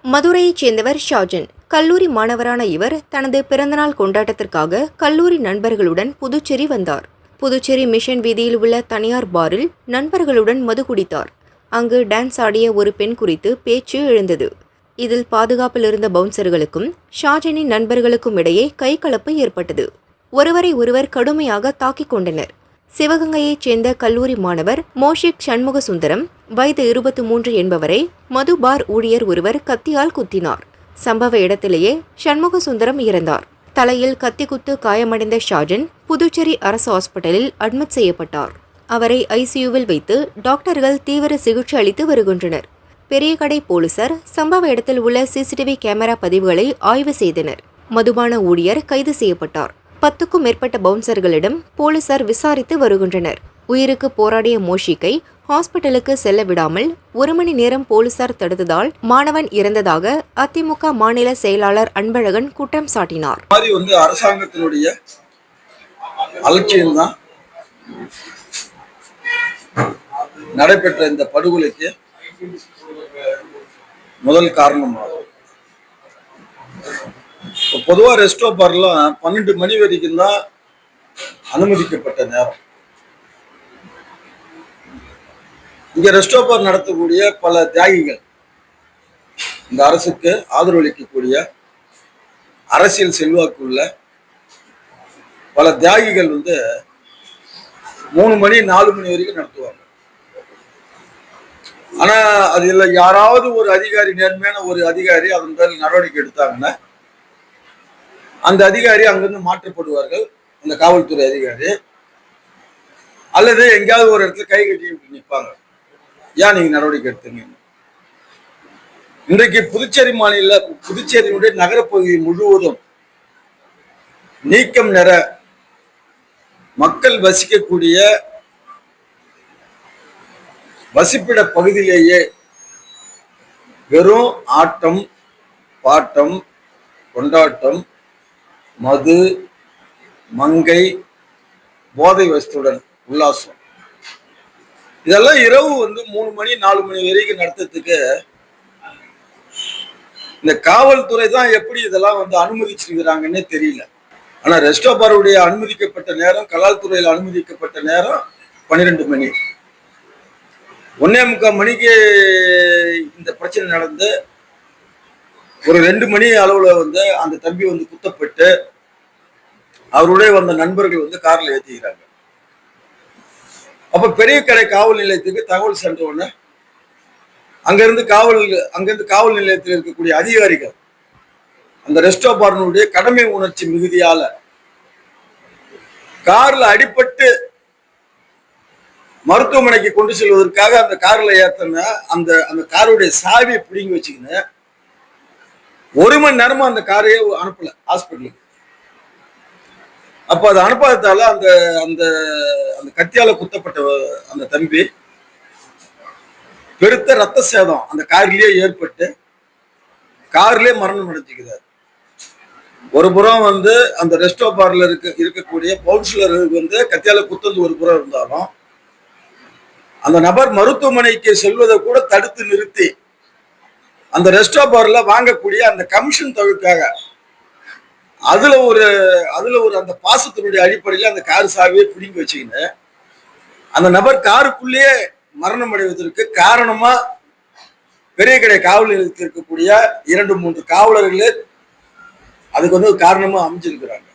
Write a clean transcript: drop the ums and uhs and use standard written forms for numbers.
மதுரையைச் சேர்ந்தவர் ஷாஜன். கல்லூரி மாணவரான இவர் தனது பிறந்தநாள் கொண்டாட்டத்திற்காக கல்லூரி நண்பர்களுடன் புதுச்சேரி வந்தார். புதுச்சேரி மிஷன் வீதியில் உள்ள தனியார் பாரில் நண்பர்களுடன் மது குடித்தார். அங்கு டான்ஸ் ஆடிய ஒரு பெண் குறித்து பேச்சு எழுந்தது. இதில் பாதுகாப்பில் இருந்த பவுன்சர்களுக்கும் ஷாஜனின் நண்பர்களுக்கும் இடையே கைகலப்பு ஏற்பட்டது. ஒருவரை ஒருவர் கடுமையாக தாக்கிக் கொண்டனர். சிவகங்கையைச் சேர்ந்த கல்லூரி மாணவர் மோஷிக் சண்முக சுந்தரம் வயது 23 என்பவரை மது பார் ஊழியர் ஒருவர் கத்தியால் குத்தினார். சம்பவ இடத்திலேயே சண்முக சுந்தரம் இறந்தார். தலையில் கத்தி குத்து காயமடைந்த ஷாஜன் புதுச்சேரி அரசு ஹாஸ்பிட்டலில் அட்மிட் செய்யப்பட்டார். அவரை ஐசியூவில் வைத்து டாக்டர்கள் தீவிர சிகிச்சை அளித்து வருகின்றனர். பெரியகடை போலீசார் சம்பவ இடத்தில் உள்ள சிசிடிவி கேமரா பதிவுகளை ஆய்வு செய்தனர். மதுபான ஊழியர் கைது செய்யப்பட்டார். 10க்கும் மேற்பட்ட பவுன்சர்களிடம் போலீசார் விசாரித்து வருகின்றனர். உயிருக்கு போராடிய மோஷிக்கை ஹாஸ்பிட்டலுக்கு செல்ல விடாமல் 1 மணி நேரம் போலீசார் தடுத்ததால் மாணவன் இறந்ததாக அதிமுக மாநில செயலாளர் அன்பழகன் குற்றம் சாட்டினார். அரசாங்கத்தினுடைய அலட்சியம் தான் நடைபெற்ற இந்த படுகொலைக்கு முதல் காரணமாகும். பொதுவா ரெஸ்டோ பார்லாம் 12 மணி வரைக்கும் தான் அனுமதிக்கப்பட்ட நேரம். இங்க ரெஸ்டோ பார் நடத்தக்கூடிய பல தியாகிகள், இந்த அரசுக்கு ஆதரவளிக்கக்கூடிய அரசியல் செல்வாக்குள்ள பல தியாகிகள் 3 மணி 4 மணி வரைக்கும் நடத்துவாங்க. ஆனா அதுல யாராவது ஒரு அதிகாரி, நேர்மையான ஒரு அதிகாரி அதன் பேரில் நடவடிக்கை எடுத்தாங்கன்னா அந்த அதிகாரி அங்கிருந்து மாற்றப்படுவார்கள், அந்த காவல்துறை அதிகாரி. அல்லது எங்கேயாவது ஒரு இடத்துல கை கட்டி நிற்பாங்க, ஏன் நீங்க நடவடிக்கை எடுத்தீங்க. இன்றைக்கு புதுச்சேரியினுடைய நகரப்பகுதி முழுவதும் நீக்கம் நிற மக்கள் வசிக்கக்கூடிய வசிப்பிட பகுதியிலேயே வெறும் ஆட்டம், பாட்டம், கொண்டாட்டம், மது, மங்கை, போதை வஸ்துடன் உல்லாசம், இதெல்லாம் இரவு 3 மணி 4 மணி வரைக்கும் நடத்துறதுக்கு இந்த காவல்துறை தான் எப்படி இதெல்லாம் அனுமதிச்சிருக்கிறாங்கன்னே தெரியல. ஆனா ரெஸ்டோ பாருடைய அனுமதிக்கப்பட்ட நேரம், கலால்துறையில் அனுமதிக்கப்பட்ட நேரம் 12 மணி. 1:45 மணிக்கு இந்த பிரச்சனை நடந்து ஒரு 2 மணி அளவுல அந்த தம்பி குத்தப்பட்டு அவருடைய வந்த நண்பர்கள் கார்ல ஏத்திக்கிறாங்க. அப்ப பெரிய கடை காவல் நிலையத்துக்கு தகவல் சென்ற உடனே அங்கிருந்து காவல் நிலையத்தில் இருக்கக்கூடிய அதிகாரிகள் அந்த ரெஸ்டோ பார்னுடைய கடமை உணர்ச்சி மிகுதியால கார்ல அடிபட்டு மருத்துவமனைக்கு கொண்டு செல்வதற்காக அந்த கார்ல ஏத்தன அந்த காருடைய சாவியை பிடிங்கி வச்சுக்கின்னு 1 மணி நேரமா அந்த காரையே அனுப்பல ஹாஸ்பிட்டலுக்கு. அப்ப அதை அனுப்பாததால அந்த அந்த அந்த கத்தியால குத்தப்பட்ட அந்த தம்பி பெருத்த ரத்த சேதம் அந்த கார்லயே ஏற்பட்டு கார்லயே மரணம் அடைஞ்சுக்கிறார். ஒரு புறம் அந்த ரெஸ்டோ பார்ல இருக்கக்கூடிய பவுன்சிலருக்கு கத்தியால குத்தது ஒரு புறம் இருந்தாலும் அந்த நபர் மருத்துவமனைக்கு செல்வதை கூட தடுத்து நிறுத்தி அந்த ரெஸ்டோ பார்ல வாங்கக்கூடிய அந்த கமிஷன் தொகைக்காக அதுல ஒரு அந்த பாசத்தினுடைய அடிப்படையில் அந்த கார் சாவியை பிடிங்கி வச்சுக்கின்னு அந்த நபர் காருக்குள்ளேயே மரணம் அடைவதற்கு காரணமா பெரிய கடை காவல் நிலையத்தில் இருக்கக்கூடிய 2-3 காவலர்களே அதுக்கு காரணமா அமைஞ்சிருக்கிறாங்க.